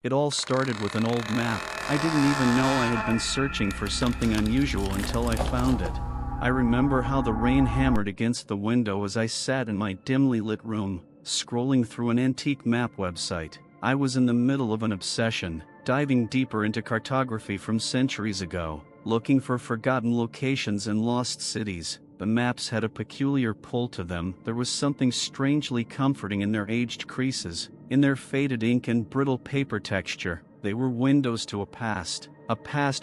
It all started with an old map. I didn't even know I had been searching for something unusual until I found it. I remember how the rain hammered against the window as I sat in my dimly lit room, scrolling through an antique map website. I was in the middle of an obsession, diving deeper into cartography from centuries ago, looking for forgotten locations and lost cities. The maps had a peculiar pull to them. There was something strangely comforting in their aged creases, in their faded ink and brittle paper texture. They were windows to a past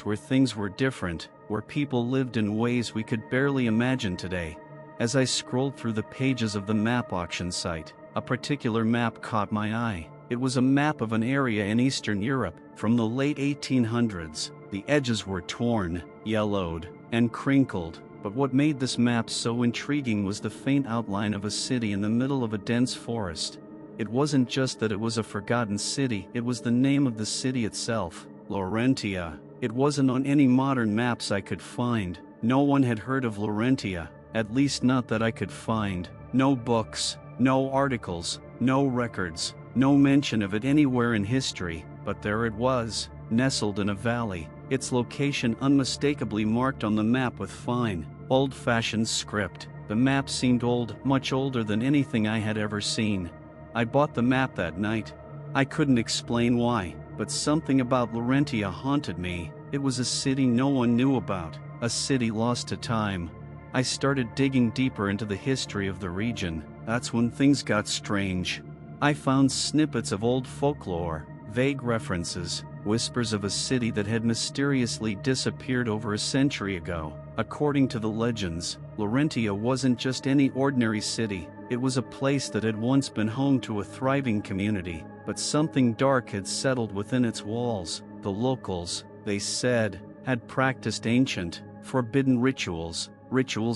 where things were different, where people lived in ways we could barely imagine today. As I scrolled through the pages of the map auction site, a particular map caught my eye. It was a map of an area in Eastern Europe from the late 1800s. The edges were torn, yellowed, and crinkled, but what made this map so intriguing was the faint outline of a city in the middle of a dense forest. It wasn't just that it was a forgotten city, it was the name of the city itself, Laurentia. It wasn't on any modern maps I could find. No one had heard of Laurentia, at least not that I could find. No books, no articles, no records, no mention of it anywhere in history, but there it was, nestled in a valley, its location unmistakably marked on the map with fine, old-fashioned script. The map seemed old, much older than anything I had ever seen. I bought the map that night. I couldn't explain why, but something about Laurentia haunted me. It was a city no one knew about, a city lost to time. I started digging deeper into the history of the region. That's when things got strange. I found snippets of old folklore, vague references, whispers of a city that had mysteriously disappeared over a century ago. According to the legends, Laurentia wasn't just any ordinary city. It was a place that had once been home to a thriving community, but something dark had settled within its walls. The locals, they said, had practiced ancient, forbidden rituals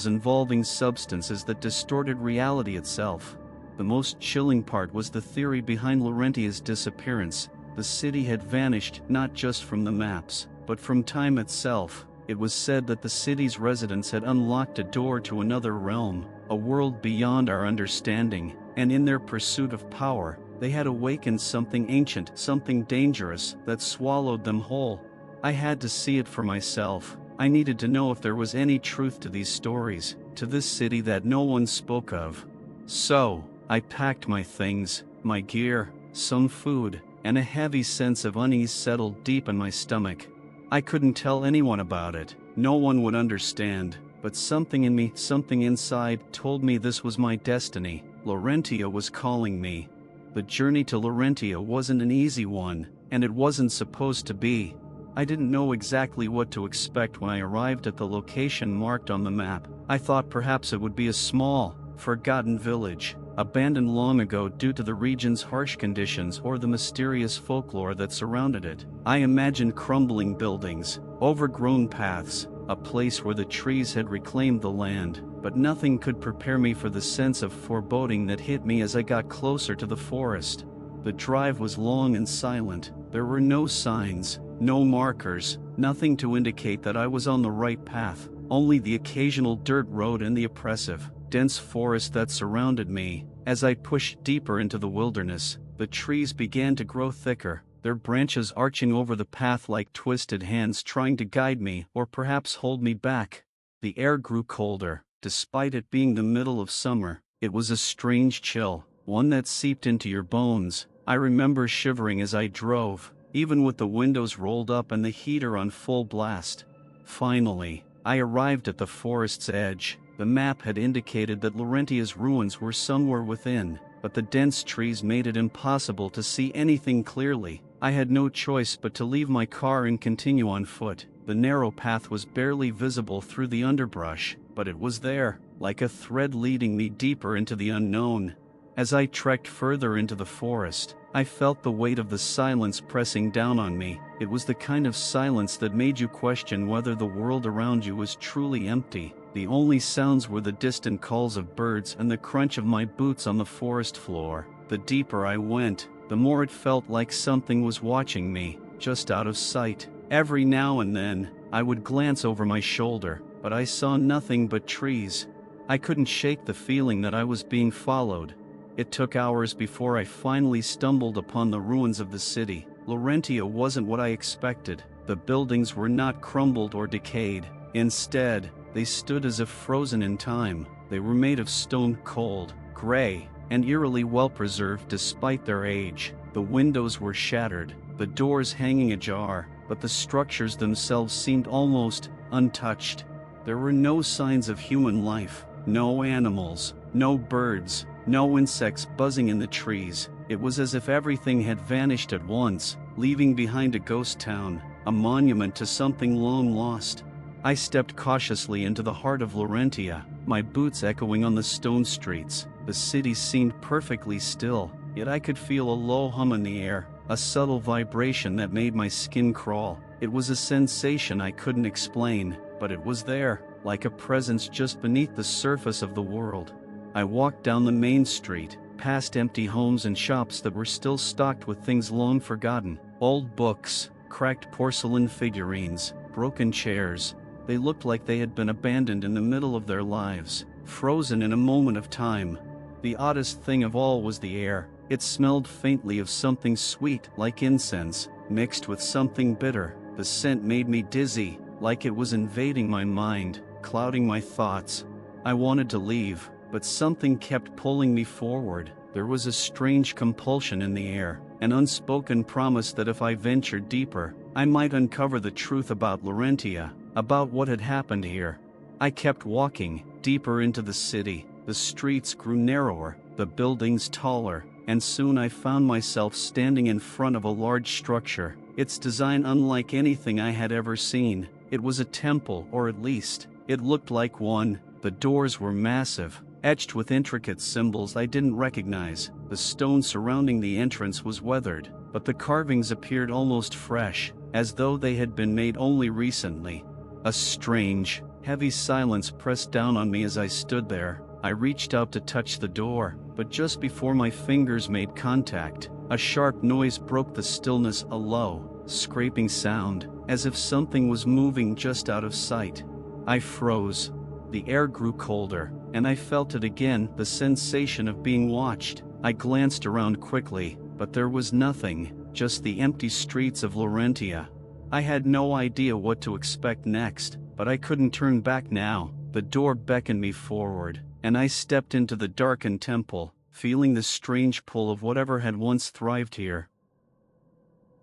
involving substances that distorted reality itself. The most chilling part was the theory behind Laurentia's disappearance. The city had vanished not just from the maps, but from time itself. It was said that the city's residents had unlocked a door to another realm, a world beyond our understanding, and in their pursuit of power, they had awakened something ancient, something dangerous, that swallowed them whole. I had to see it for myself. I needed to know if there was any truth to these stories, to this city that no one spoke of. So, I packed my things, my gear, some food, and a heavy sense of unease settled deep in my stomach. I couldn't tell anyone about it. No one would understand, but something in me, something inside, told me this was my destiny. Laurentia was calling me. The journey to Laurentia wasn't an easy one, and it wasn't supposed to be. I didn't know exactly what to expect when I arrived at the location marked on the map. I thought perhaps it would be a small, forgotten village, abandoned long ago due to the region's harsh conditions or the mysterious folklore that surrounded it. I imagined crumbling buildings, overgrown paths, a place where the trees had reclaimed the land, but nothing could prepare me for the sense of foreboding that hit me as I got closer to the forest. The drive was long and silent. There were no signs, no markers, nothing to indicate that I was on the right path, only the occasional dirt road and the oppressive, dense forest that surrounded me. As I pushed deeper into the wilderness, the trees began to grow thicker, their branches arching over the path like twisted hands trying to guide me or perhaps hold me back. The air grew colder, despite it being the middle of summer. It was a strange chill, one that seeped into your bones. I remember shivering as I drove, even with the windows rolled up and the heater on full blast. Finally, I arrived at the forest's edge. The map had indicated that Laurentia's ruins were somewhere within, but the dense trees made it impossible to see anything clearly. I had no choice but to leave my car and continue on foot. The narrow path was barely visible through the underbrush, but it was there, like a thread leading me deeper into the unknown. As I trekked further into the forest, I felt the weight of the silence pressing down on me. It was the kind of silence that made you question whether the world around you was truly empty. The only sounds were the distant calls of birds and the crunch of my boots on the forest floor. The deeper I went, the more it felt like something was watching me, just out of sight. Every now and then, I would glance over my shoulder, but I saw nothing but trees. I couldn't shake the feeling that I was being followed. It took hours before I finally stumbled upon the ruins of the city. Laurentia wasn't what I expected. The buildings were not crumbled or decayed. Instead, they stood as if frozen in time. They were made of stone, cold, gray, and eerily well-preserved despite their age. The windows were shattered, the doors hanging ajar, but the structures themselves seemed almost untouched. There were no signs of human life, no animals, no birds, no insects buzzing in the trees. It was as if everything had vanished at once, leaving behind a ghost town, a monument to something long lost. I stepped cautiously into the heart of Laurentia, my boots echoing on the stone streets. The city seemed perfectly still, yet I could feel a low hum in the air, a subtle vibration that made my skin crawl. It was a sensation I couldn't explain, but it was there, like a presence just beneath the surface of the world. I walked down the main street, past empty homes and shops that were still stocked with things long forgotten. Old books, cracked porcelain figurines, broken chairs. They looked like they had been abandoned in the middle of their lives, frozen in a moment of time. The oddest thing of all was the air. It smelled faintly of something sweet, like incense, mixed with something bitter. The scent made me dizzy, like it was invading my mind, clouding my thoughts. I wanted to leave, but something kept pulling me forward. There was a strange compulsion in the air, an unspoken promise that if I ventured deeper, I might uncover the truth about Laurentia, about what had happened here. I kept walking, deeper into the city. The streets grew narrower, the buildings taller, and soon I found myself standing in front of a large structure, its design unlike anything I had ever seen. It was a temple, or at least, it looked like one. The doors were massive, etched with intricate symbols I didn't recognize. The stone surrounding the entrance was weathered, but the carvings appeared almost fresh, as though they had been made only recently. A strange, heavy silence pressed down on me as I stood there. I reached out to touch the door, but just before my fingers made contact, a sharp noise broke the stillness, a low, scraping sound, as if something was moving just out of sight. I froze. The air grew colder, and I felt it again, the sensation of being watched. I glanced around quickly, but there was nothing, just the empty streets of Laurentia. I had no idea what to expect next, but I couldn't turn back now. The door beckoned me forward, and I stepped into the darkened temple, feeling the strange pull of whatever had once thrived here.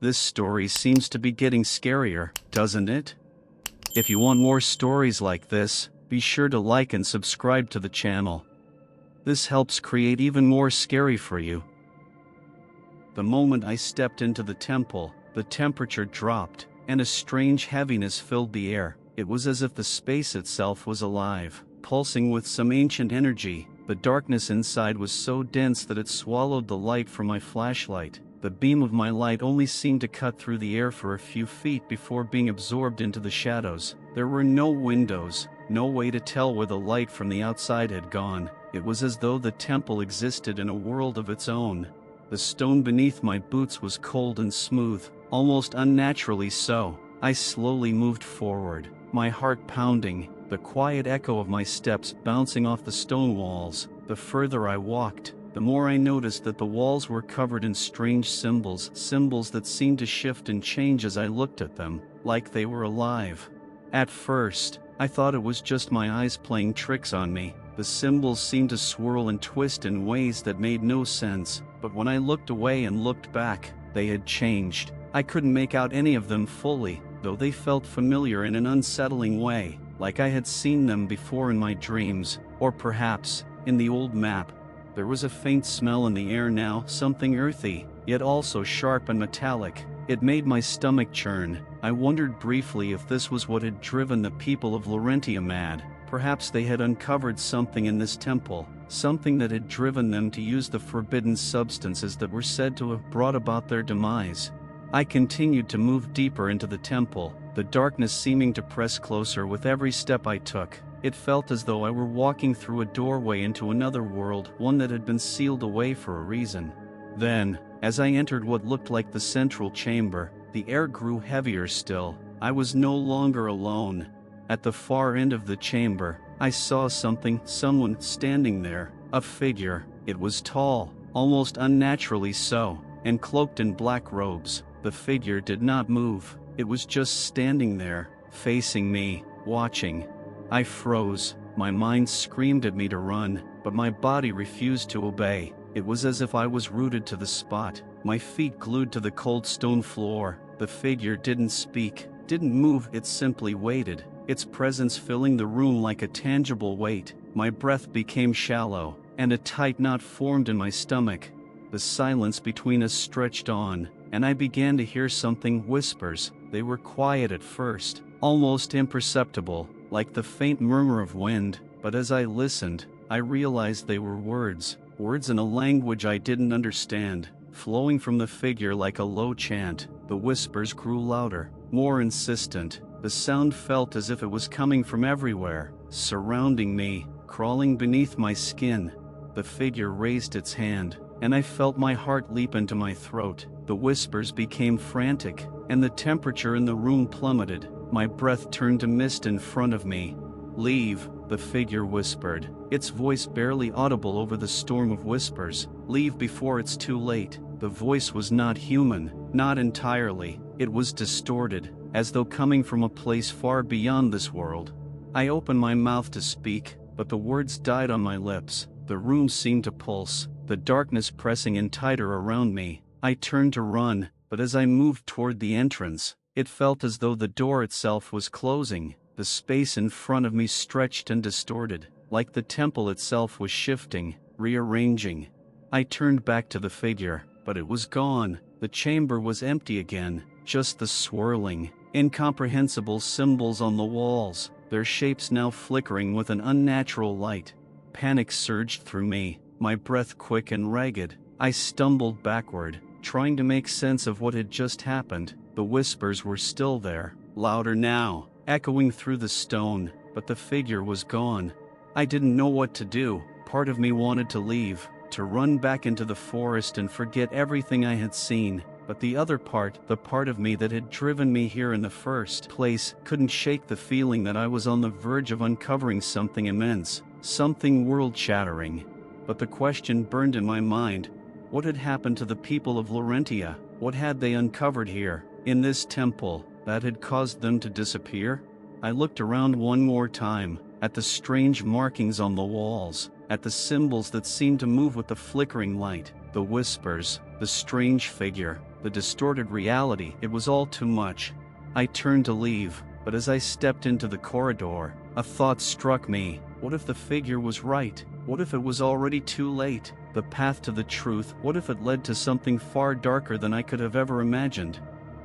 This story seems to be getting scarier, doesn't it? If you want more stories like this, be sure to like and subscribe to the channel. This helps create even more scary for you. The moment I stepped into the temple, the temperature dropped, and a strange heaviness filled the air. It was as if the space itself was alive, pulsing with some ancient energy. The darkness inside was so dense that it swallowed the light from my flashlight. The beam of my light only seemed to cut through the air for a few feet before being absorbed into the shadows. There were no windows, no way to tell where the light from the outside had gone. It was as though the temple existed in a world of its own. The stone beneath my boots was cold and smooth, almost unnaturally so. I slowly moved forward, my heart pounding, the quiet echo of my steps bouncing off the stone walls. The further I walked, the more I noticed that the walls were covered in strange symbols that seemed to shift and change as I looked at them, like they were alive. At first, I thought it was just my eyes playing tricks on me. The symbols seemed to swirl and twist in ways that made no sense, but when I looked away and looked back, they had changed. I couldn't make out any of them fully, though they felt familiar in an unsettling way, like I had seen them before in my dreams, or perhaps, in the old map. There was a faint smell in the air now, something earthy, yet also sharp and metallic. It made my stomach churn. I wondered briefly if this was what had driven the people of Laurentia mad. Perhaps they had uncovered something in this temple, something that had driven them to use the forbidden substances that were said to have brought about their demise. I continued to move deeper into the temple, the darkness seeming to press closer with every step I took. It felt as though I were walking through a doorway into another world, one that had been sealed away for a reason. Then, as I entered what looked like the central chamber, the air grew heavier still. I was no longer alone. At the far end of the chamber, I saw someone standing there, a figure. It was tall, almost unnaturally so, and cloaked in black robes. The figure did not move. It was just standing there, facing me, watching. I froze. My mind screamed at me to run, but my body refused to obey. It was as if I was rooted to the spot, my feet glued to the cold stone floor. The figure didn't speak, didn't move, it simply waited, its presence filling the room like a tangible weight. My breath became shallow, and a tight knot formed in my stomach. The silence between us stretched on, and I began to hear something, whispers. They were quiet at first, almost imperceptible, like the faint murmur of wind, but as I listened, I realized they were words in a language I didn't understand, flowing from the figure like a low chant. The whispers grew louder, more insistent. The sound felt as if it was coming from everywhere, surrounding me, crawling beneath my skin. The figure raised its hand, and I felt my heart leap into my throat. The whispers became frantic, and the temperature in the room plummeted. My breath turned to mist in front of me. "Leave," the figure whispered, its voice barely audible over the storm of whispers. "Leave before it's too late." The voice was not human, not entirely. It was distorted, as though coming from a place far beyond this world. I opened my mouth to speak, but the words died on my lips. The room seemed to pulse, the darkness pressing in tighter around me. I turned to run, but as I moved toward the entrance, it felt as though the door itself was closing. The space in front of me stretched and distorted, like the temple itself was shifting, rearranging. I turned back to the figure, but it was gone. The chamber was empty again, just the swirling, incomprehensible symbols on the walls, their shapes now flickering with an unnatural light. Panic surged through me, my breath quick and ragged. I stumbled backward, trying to make sense of what had just happened. The whispers were still there, louder now, echoing through the stone, but the figure was gone. I didn't know what to do. Part of me wanted to leave, to run back into the forest and forget everything I had seen, but the other part, the part of me that had driven me here in the first place, couldn't shake the feeling that I was on the verge of uncovering something immense, something world-shattering. But the question burned in my mind: what had happened to the people of Laurentia? What had they uncovered here, in this temple, that had caused them to disappear? I looked around one more time, at the strange markings on the walls, at the symbols that seemed to move with the flickering light, the whispers, the strange figure, the distorted reality. It was all too much. I turned to leave, but as I stepped into the corridor, a thought struck me. What if the figure was right? What if it was already too late? The path to the truth, what if it led to something far darker than I could have ever imagined?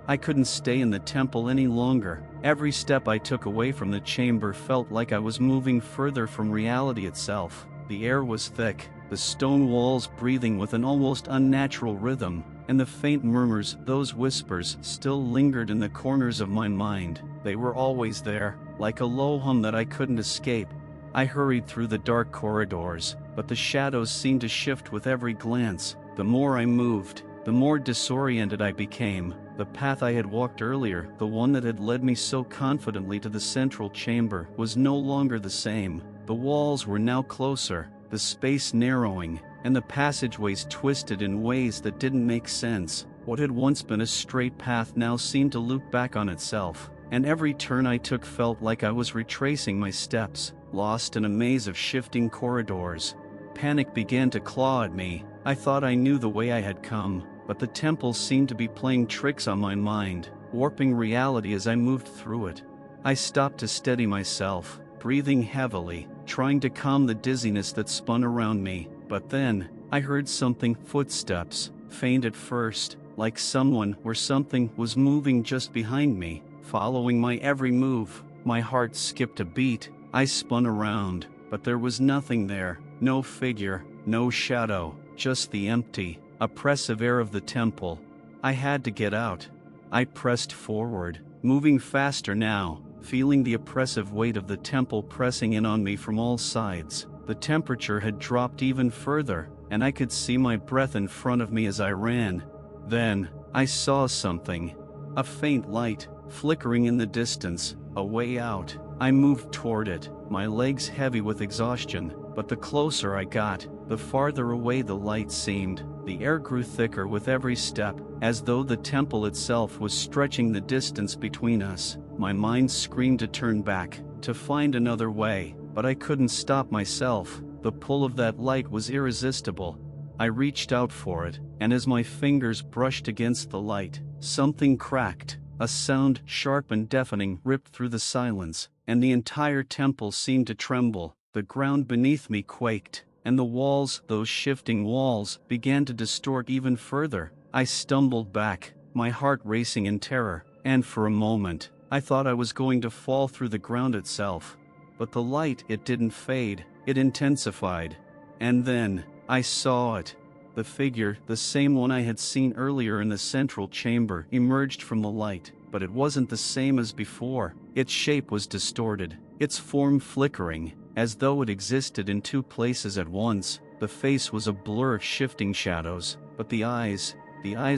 I couldn't stay in the temple any longer. Every step I took away from the chamber felt like I was moving further from reality itself. The air was thick, the stone walls breathing with an almost unnatural rhythm, and the faint murmurs, those whispers, still lingered in the corners of my mind. They were always there, like a low hum that I couldn't escape. I hurried through the dark corridors, but the shadows seemed to shift with every glance. The more I moved, the more disoriented I became. The path I had walked earlier, the one that had led me so confidently to the central chamber, was no longer the same. The walls were now closer, the space narrowing, and the passageways twisted in ways that didn't make sense. What had once been a straight path now seemed to loop back on itself, and every turn I took felt like I was retracing my steps, lost in a maze of shifting corridors. Panic began to claw at me. I thought I knew the way I had come, but the temple seemed to be playing tricks on my mind, warping reality as I moved through it. I stopped to steady myself, breathing heavily, trying to calm the dizziness that spun around me. But then, I heard something, footsteps, faint at first, like someone or something was moving just behind me, following my every move. My heart skipped a beat. I spun around, but there was nothing there, no figure, no shadow, just the empty, oppressive air of the temple. I had to get out. I pressed forward, moving faster now, feeling the oppressive weight of the temple pressing in on me from all sides. The temperature had dropped even further, and I could see my breath in front of me as I ran. Then, I saw something. A faint light, flickering in the distance, a way out. I moved toward it, my legs heavy with exhaustion, But the closer I got, the farther away the light seemed. The air grew thicker with every step, as though the temple itself was stretching the distance between us. My mind screamed to turn back, to find another way, but I couldn't stop myself. The pull of that light was irresistible. I reached out for it, and as my fingers brushed against the light, something cracked. A sound, sharp and deafening, ripped through the silence, and the entire temple seemed to tremble. The ground beneath me quaked, and the walls, those shifting walls, began to distort even further. I stumbled back, my heart racing in terror, and for a moment, I thought I was going to fall through the ground itself. But the light, it didn't fade, it intensified. And then, I saw it. The figure, the same one I had seen earlier in the central chamber, emerged from the light, but it wasn't the same as before. Its shape was distorted, its form flickering, as though it existed in two places at once. The face was a blur of shifting shadows, but the eyes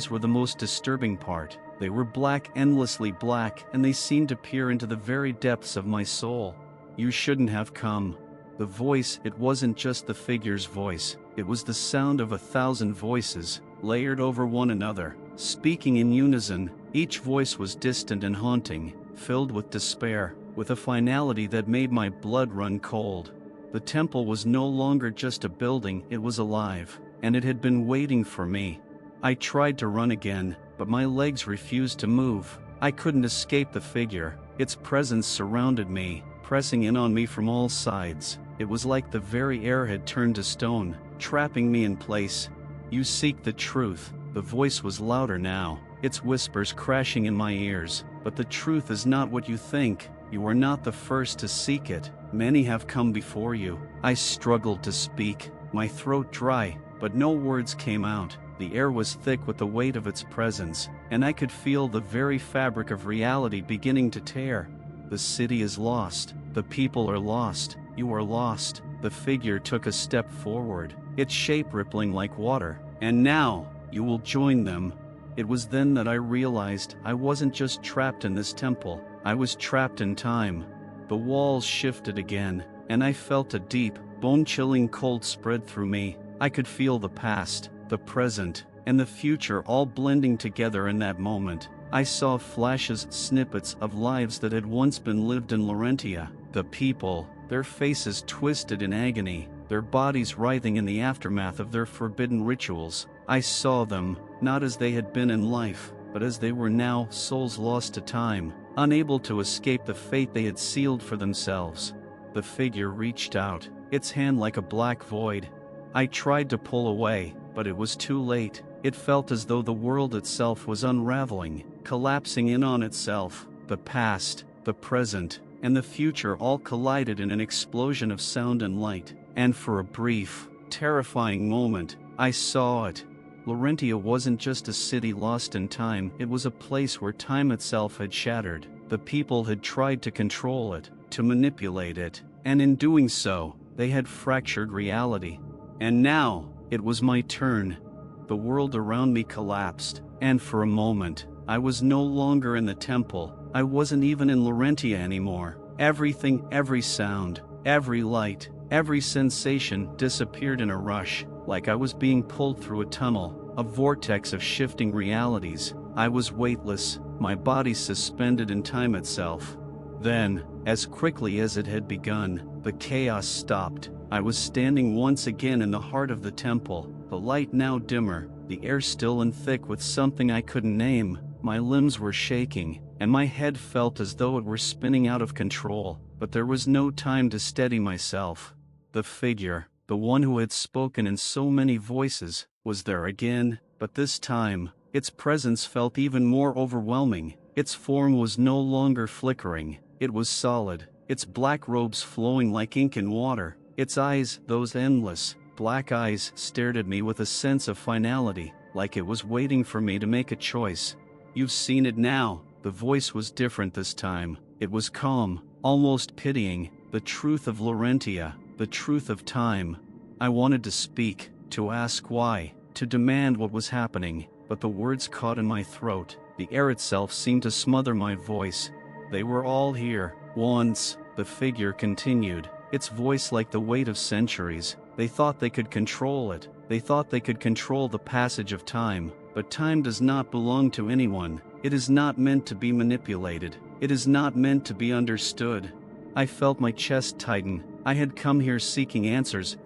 were the most disturbing part. They were black, endlessly black, and they seemed to peer into the very depths of my soul. "You shouldn't have come." The voice, it wasn't just the figure's voice, it was the sound of 1,000 voices, layered over one another, speaking in unison. Each voice was distant and haunting, filled with despair, with a finality that made my blood run cold. The temple was no longer just a building, it was alive, and it had been waiting for me. I tried to run again, but my legs refused to move. I couldn't escape the figure. Its presence surrounded me, pressing in on me from all sides. It was like the very air had turned to stone, trapping me in place. "You seek the truth." The voice was louder now, its whispers crashing in my ears. "But the truth is not what you think. You are not the first to seek it. Many have come before you." I struggled to speak, my throat dry, but no words came out. The air was thick with the weight of its presence, and I could feel the very fabric of reality beginning to tear. "The city is lost. The people are lost. You are lost." The figure took a step forward, its shape rippling like water. "And now, you will join them." It was then that I realized I wasn't just trapped in this temple, I was trapped in time. The walls shifted again, and I felt a deep, bone-chilling cold spread through me. I could feel the past, the present, and the future all blending together in that moment. I saw flashes, snippets of lives that had once been lived in Laurentia. The people, their faces twisted in agony, their bodies writhing in the aftermath of their forbidden rituals. I saw them, not as they had been in life, but as they were now, souls lost to time, unable to escape the fate they had sealed for themselves. The figure reached out, its hand like a black void. I tried to pull away, but it was too late. It felt as though the world itself was unraveling, collapsing in on itself. The past, the present, and the future all collided in an explosion of sound and light. And for a brief, terrifying moment, I saw it. Laurentia wasn't just a city lost in time, it was a place where time itself had shattered. The people had tried to control it, to manipulate it, and in doing so, they had fractured reality. And now, it was my turn. The world around me collapsed, and for a moment, I was no longer in the temple. I wasn't even in Laurentia anymore. Everything, every sound, every light, every sensation disappeared in a rush, like I was being pulled through a tunnel, a vortex of shifting realities. I was weightless, my body suspended in time itself. Then, as quickly as it had begun, the chaos stopped. I was standing once again in the heart of the temple, the light now dimmer, the air still and thick with something I couldn't name. My limbs were shaking, and my head felt as though it were spinning out of control, but there was no time to steady myself. The figure, the one who had spoken in so many voices, was there again, but this time, its presence felt even more overwhelming. Its form was no longer flickering, it was solid, its black robes flowing like ink in water. Its eyes, those endless, black eyes, stared at me with a sense of finality, like it was waiting for me to make a choice. "You've seen it now." The voice was different this time. It was calm, almost pitying. The truth of Laurentia, the truth of time. I wanted to speak, to ask why, to demand what was happening, but the words caught in my throat. The air itself seemed to smother my voice. "They were all here, once," the figure continued. its voice like the weight of centuries. They thought they could control it. They thought they could control the passage of time. But time does not belong to anyone. It is not meant to be manipulated. It is not meant to be understood. I felt my chest tighten. I had come here seeking answers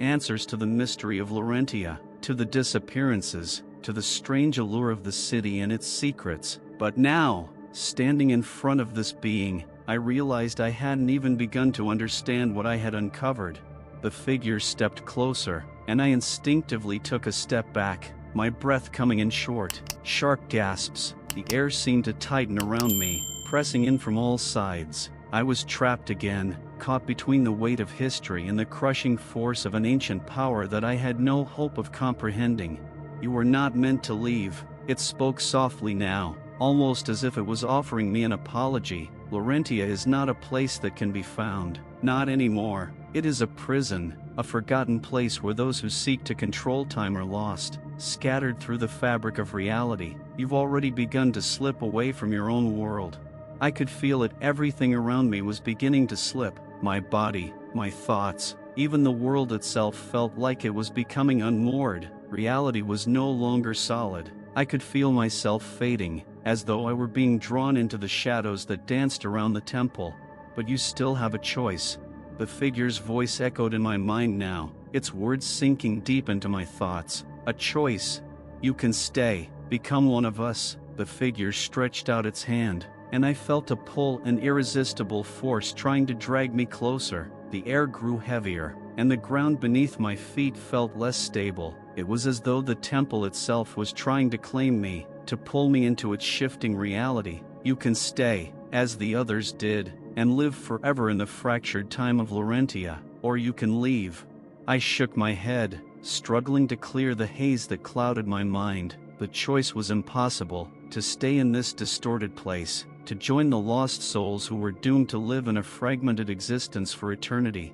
to the mystery of Laurentia, to the disappearances, to the strange allure of the city and its secrets. But now, standing in front of this being, I realized I hadn't even begun to understand what I had uncovered. The figure stepped closer, and I instinctively took a step back, my breath coming in short, sharp gasps. The air seemed to tighten around me, pressing in from all sides. I was trapped again, caught between the weight of history and the crushing force of an ancient power that I had no hope of comprehending. "You were not meant to leave," it spoke softly now, almost as if it was offering me an apology. "Laurentia is not a place that can be found. Not anymore. It is a prison, a forgotten place where those who seek to control time are lost, scattered through the fabric of reality. You've already begun to slip away from your own world." I could feel it. Everything around me was beginning to slip. My body, my thoughts, even the world itself felt like it was becoming unmoored. Reality was no longer solid. I could feel myself fading, as though I were being drawn into the shadows that danced around the temple. "But you still have a choice." The figure's voice echoed in my mind now, its words sinking deep into my thoughts. "A choice. You can stay, become one of us." The figure stretched out its hand, and I felt a pull, an irresistible force trying to drag me closer. The air grew heavier, and the ground beneath my feet felt less stable. It was as though the temple itself was trying to claim me, to pull me into its shifting reality. "You can stay, as the others did, and live forever in the fractured time of Laurentia, or you can leave." I shook my head, struggling to clear the haze that clouded my mind. The choice was impossible: to stay in this distorted place, to join the lost souls who were doomed to live in a fragmented existence for eternity,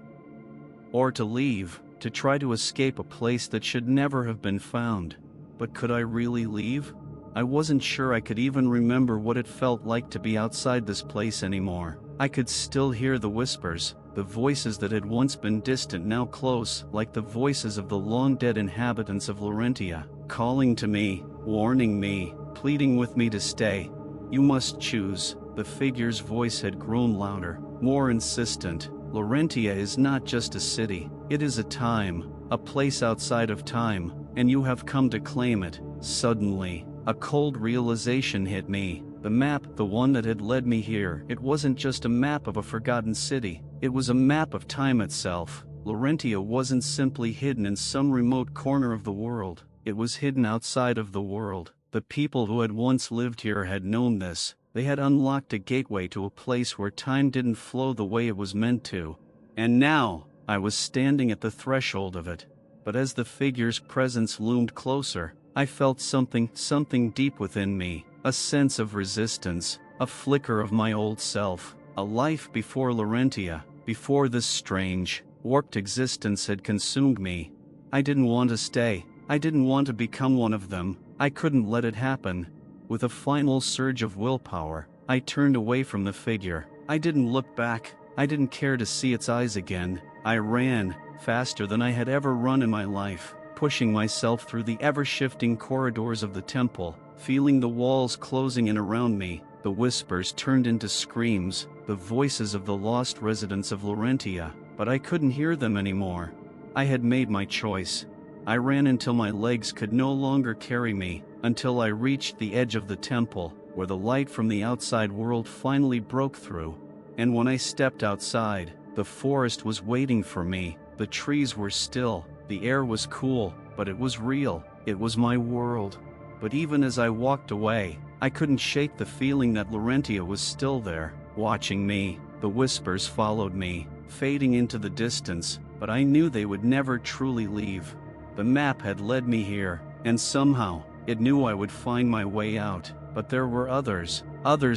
or to leave, to try to escape a place that should never have been found. But could I really leave? I wasn't sure I could even remember what it felt like to be outside this place anymore. I could still hear the whispers, the voices that had once been distant now close, like the voices of the long-dead inhabitants of Laurentia, calling to me, warning me, pleading with me to stay. "You must choose." The figure's voice had grown louder, more insistent. "Laurentia is not just a city, it is a time, a place outside of time, and you have come to claim it." Suddenly, a cold realization hit me. The map, the one that had led me here, it wasn't just a map of a forgotten city, it was a map of time itself. Laurentia wasn't simply hidden in some remote corner of the world, it was hidden outside of the world. The people who had once lived here had known this. They had unlocked a gateway to a place where time didn't flow the way it was meant to. And now, I was standing at the threshold of it. But as the figure's presence loomed closer, I felt something deep within me, a sense of resistance, a flicker of my old self, a life before Laurentia, before this strange, warped existence had consumed me. I didn't want to stay. I didn't want to become one of them. I couldn't let it happen. With a final surge of willpower, I turned away from the figure. I didn't look back. I didn't care to see its eyes again. I ran, faster than I had ever run in my life, pushing myself through the ever-shifting corridors of the temple, feeling the walls closing in around me. The whispers turned into screams, the voices of the lost residents of Laurentia, but I couldn't hear them anymore. I had made my choice. I ran until my legs could no longer carry me, until I reached the edge of the temple, where the light from the outside world finally broke through. And when I stepped outside, the forest was waiting for me. The trees were still, the air was cool, but it was real. It was my world. But even as I walked away, I couldn't shake the feeling that Laurentia was still there, watching me. The whispers followed me, fading into the distance, but I knew they would never truly leave. The map had led me here, and somehow, it knew I would find my way out. But there were others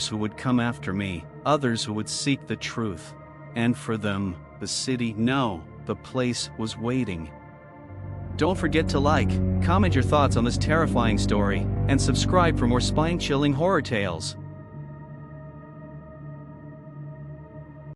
who would come after me, others who would seek the truth. And for them, the city, no, the place was waiting. Don't forget to like, comment your thoughts on this terrifying story, and subscribe for more spine-chilling horror tales.